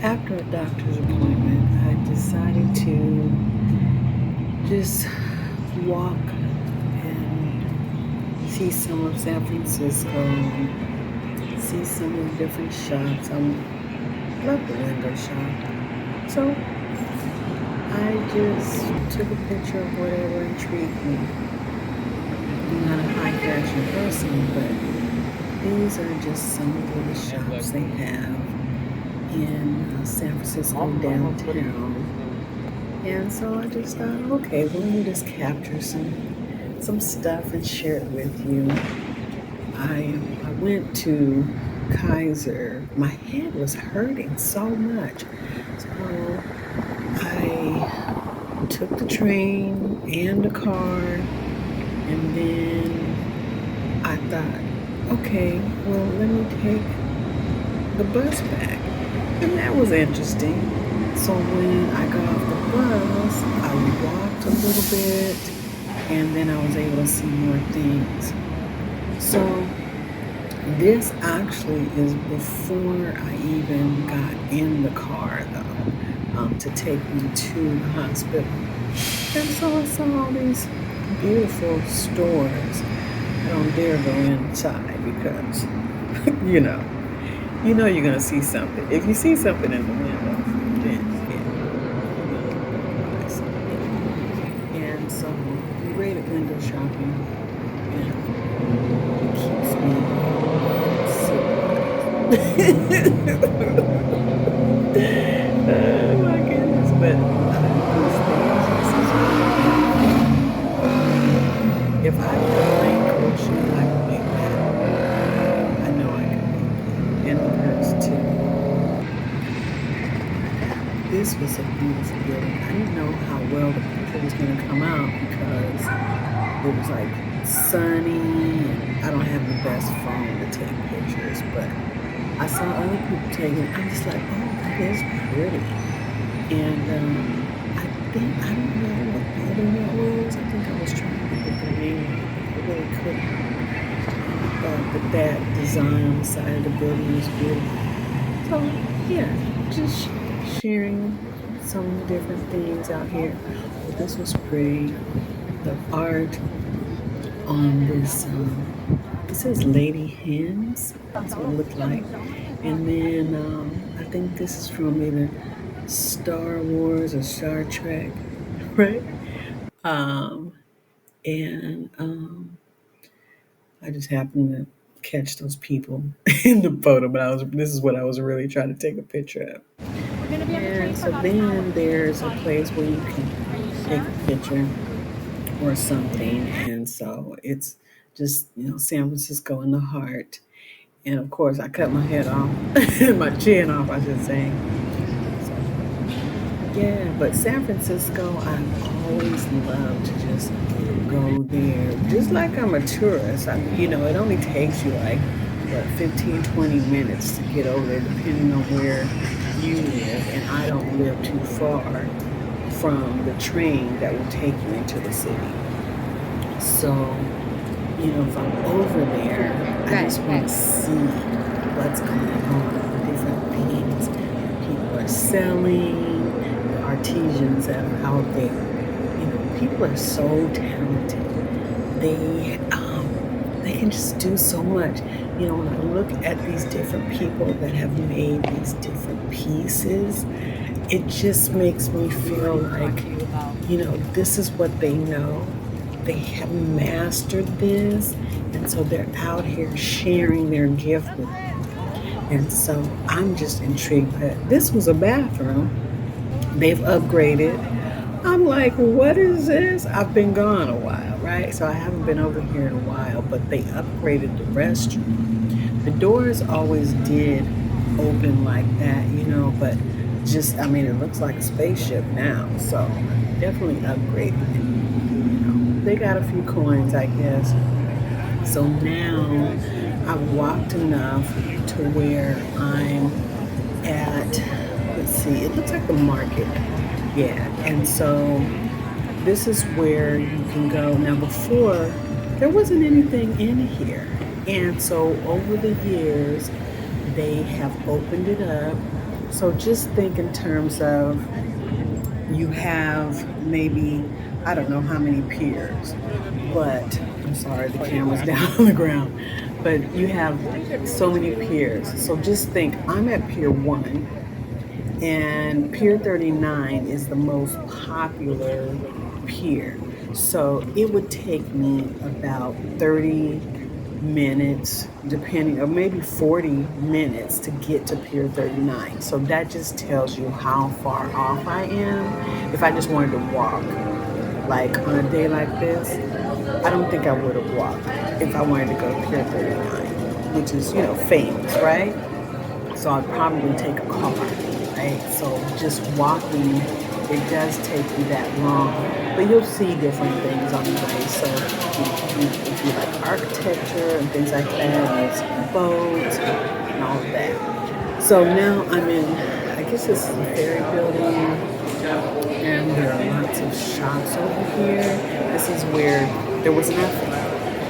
After a doctor's appointment, I decided to just walk and see some of San Francisco and see some of the different shops. I love the window shop. So I just took a picture of whatever intrigued me. I'm not a high fashion person, but these are just some of the shops they have in San Francisco downtown. And so I just thought, okay, well, let me just capture some stuff and share it with you. I went to Kaiser. My head was hurting so much. So I took the train and the car, and then I thought, okay, well, let me take the bus back. And that was interesting. So when I got off the bus, I walked a little bit, and then I was able to see more things. So this actually is before I even got in the car, though, to take me to the hospital. And so I saw all these beautiful stores. I don't dare go inside because, you know, you're gonna see something. If you see something in the window, then yeah, you're gonna buy something. And so we rated window shopping, and it keeps me civilized. Oh my goodness! But these things, this is really beautiful. If I could make crochet, I could make that. I know I could make that, and the purse too. This was a beautiful building. I didn't know how well the picture was going to come out because it was like sunny, and I don't have the best phone to take pictures, but I saw other people taking it. I'm just like, oh, that is pretty. And I think, I don't know what building that was. I think I was trying to look at the name of it, but I really couldn't. And I thought that that design on the side of the building was beautiful. So, yeah, just sharing some different things out here. But this was pretty. The art on this, it says Lady Hens. That's what it looked like. And then I think this is from either Star Wars or Star Trek, right? Um, and I just happened to catch those people in the photo, but this is what I was really trying to take a picture of. And so then there's a place where you can take a picture or something. And so it's just, San Francisco in the heart. And of course, I cut my head off, my chin off, I should say. So, yeah, but San Francisco, I've always loved to just go there. Just like I'm a tourist. It only takes you like, what, 15, 20 minutes to get over there, depending on where you live. And I don't live too far from the train that will take you into the city. So, if I'm over there, I just want to see what's going on, the different things that people are selling, the artisans that are out there. People are so talented. They can just do so much. When I look at these different people that have made these different pieces, it just makes me feel like, this is what they know. They have mastered this, and so they're out here sharing their gift with you. And so I'm just intrigued that this was a bathroom. They've upgraded. I'm like, what is this? I've been gone a while, right? So I haven't been over here in a while, but they upgraded the restroom. The doors always did open like that, but just, I mean, it looks like a spaceship now. So definitely upgraded it. They got a few coins, I guess. So now I've walked enough to where I'm at, let's see, it looks like the market. Yeah. And so this is where you can go. Now, before, there wasn't anything in here. And so over the years, they have opened it up So just think in terms of you have maybe, I don't know how many piers, but I'm sorry, the camera's down on the ground. But you have so many piers. So just think I'm at Pier 1, and Pier 39 is the most popular pier. So it would take me about 30 minutes, depending, or maybe 40 minutes to get to Pier 39. So that just tells you how far off I am. If I just wanted to walk, like on a day like this, I don't think I would have walked if I wanted to go to Pier 39, which is, famous, right? So I'd probably take a car, right? So just walking, it does take you that long, but you'll see different things on the way. So if you like architecture and things like that, you'll see boats and all of that. So now I'm in, I guess this is a ferry building, and there are lots of shops over here. This is where there was nothing.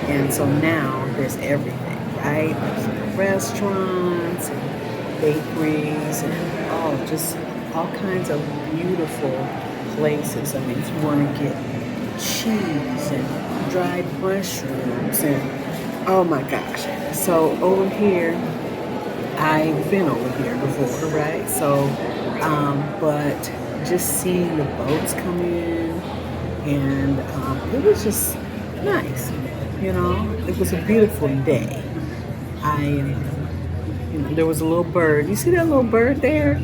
And so now there's everything, right? There's restaurants and bakeries and just all kinds of beautiful places. I mean, if you want to get cheese and dried mushrooms and oh my gosh. So over here, I've been over here before, right? So, but just seeing the boats come in, and it was just nice. It was a beautiful day. There was a little bird. You see that little bird there?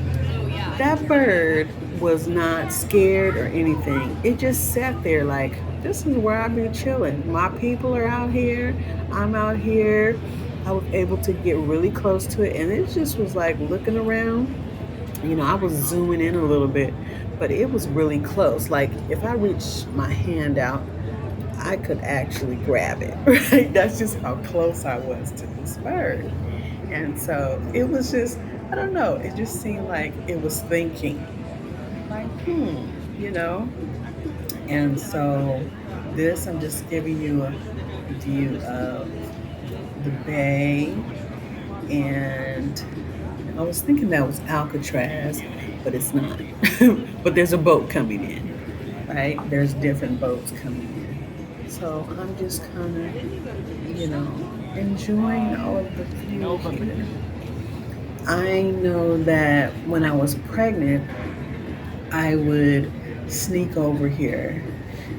That bird was not scared or anything. It just sat there like, this is where I be chilling. My people are out here. I'm out here. I was able to get really close to it, and it just was like looking around. I was zooming in a little bit, but it was really close. Like if I reached my hand out, I could actually grab it, right? That's just how close I was to this bird. And so it was just, I don't know, it just seemed like it was thinking, like, you know? And so this, I'm just giving you a view of the bay. And I was thinking that was Alcatraz, but it's not. But there's a boat coming in, right? There's different boats coming in. So I'm just kind of, enjoying all of the view here. I know that when I was pregnant, I would sneak over here.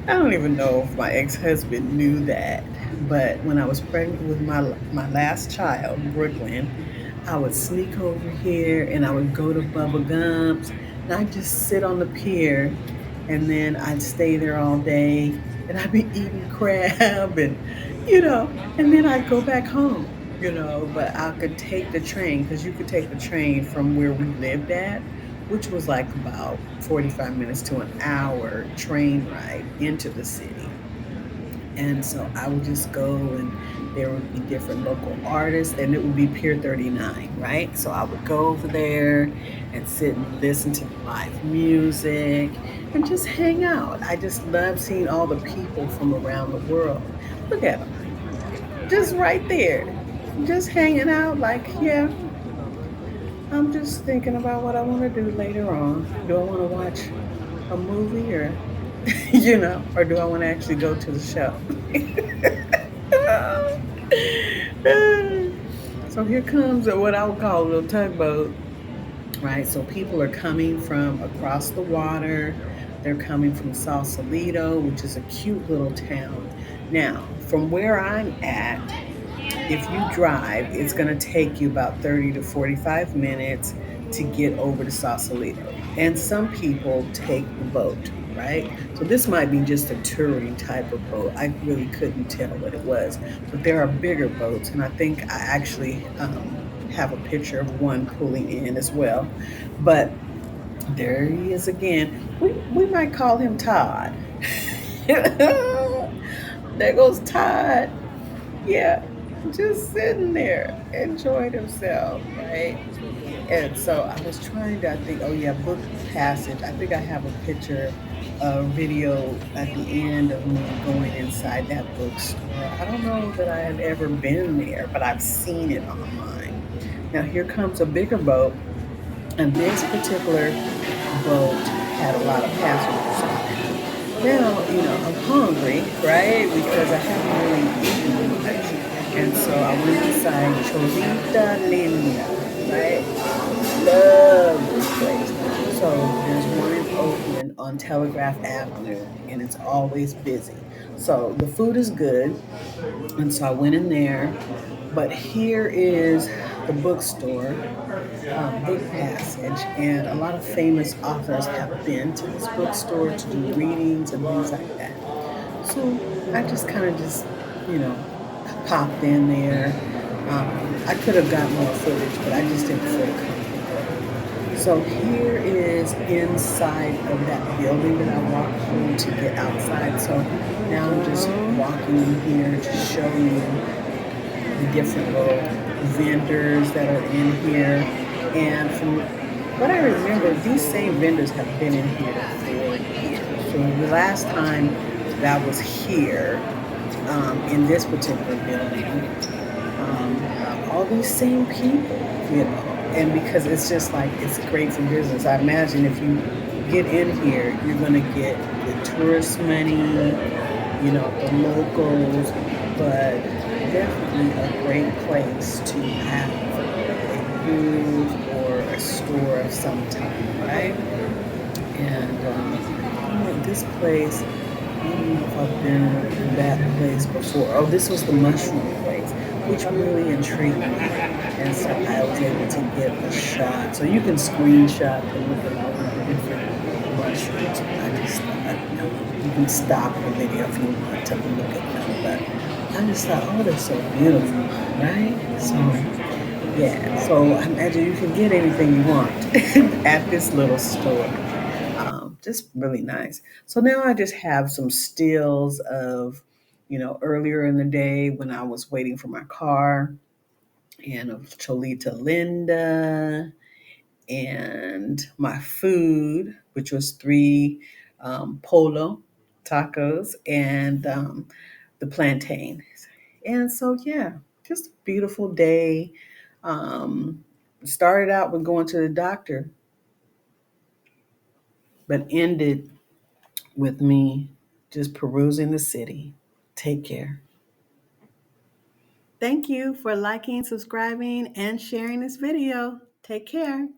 I don't even know if my ex-husband knew that, but when I was pregnant with my last child, Brooklyn, I would sneak over here and I would go to Bubba Gump's and I'd just sit on the pier, and then I'd stay there all day and I'd be eating crab and and then I'd go back home, but I could take the train because you could take the train from where we lived at, which was like about 45 minutes to an hour train ride into the city. And so I would just go, and there would be different local artists, and it would be Pier 39, right? So I would go over there and sit and listen to live music and just hang out. I just love seeing all the people from around the world. Look at them, just right there, just hanging out. Like, yeah, I'm just thinking about what I want to do later on. Do I want to watch a movie, or, or do I want to actually go to the show? So here comes what I would call a little tugboat, right? So people are coming from across the water. They're coming from Sausalito, which is a cute little town. Now, from where I'm at, if you drive, it's going to take you about 30 to 45 minutes to get over to Sausalito. And some people take the boat, right? So this might be just a touring type of boat. I really couldn't tell what it was. But there are bigger boats, and I think I actually have a picture of one pulling in as well. But there he is again. We might call him Todd. There goes Todd. Yeah, just sitting there, enjoying himself, right? And so I was trying to, I think, oh yeah, book passage. I think I have a picture, a video at the end of me going inside that bookstore. I don't know that I had ever been there, but I've seen it online. Now here comes a bigger boat, And this particular boat had a lot of passengers on it. Now, I'm hungry, right? Because I haven't really eaten much. And so I went inside Cholita Linda, right? Love this place. So there's one in Oakland on Telegraph Avenue, and it's always busy. So the food is good. And so I went in there. But here is the bookstore, Book Passage, and a lot of famous authors have been to this bookstore to do readings and things like that. So I just kind of you know, popped in there. I could have got more footage, but I just didn't feel comfortable. So here is inside of that building that I walked through to get outside. So now I'm just walking in here to show you the different little vendors that are in here. And from what I remember, these same vendors have been in here for years. So the last time that I was here, in this particular building, all these same people. And because it's just like, it's great for business. I imagine if you get in here, you're going to get the tourist money, the locals, but definitely a great place to have a booth or a store of some type, right? And this place, I don't know if I've been to that place before. Oh, this was the mushroom place, which really intrigued me. And so I was able to get a shot. So you can screenshot and look at all the different mushrooms. I just thought, you can stop the video if you want to look at them. But I just thought, oh, they're so beautiful, right? So, yeah. So I imagine you can get anything you want at this little store. Just really nice. So now I just have some stills of, earlier in the day when I was waiting for my car, and of Cholita Linda, and my food, which was three polo tacos and the plantain. And so, yeah, just a beautiful day. Um, Started out with going to the doctor, but ended with me just perusing the city. Take care. Thank you for liking, subscribing, and sharing this video. Take care.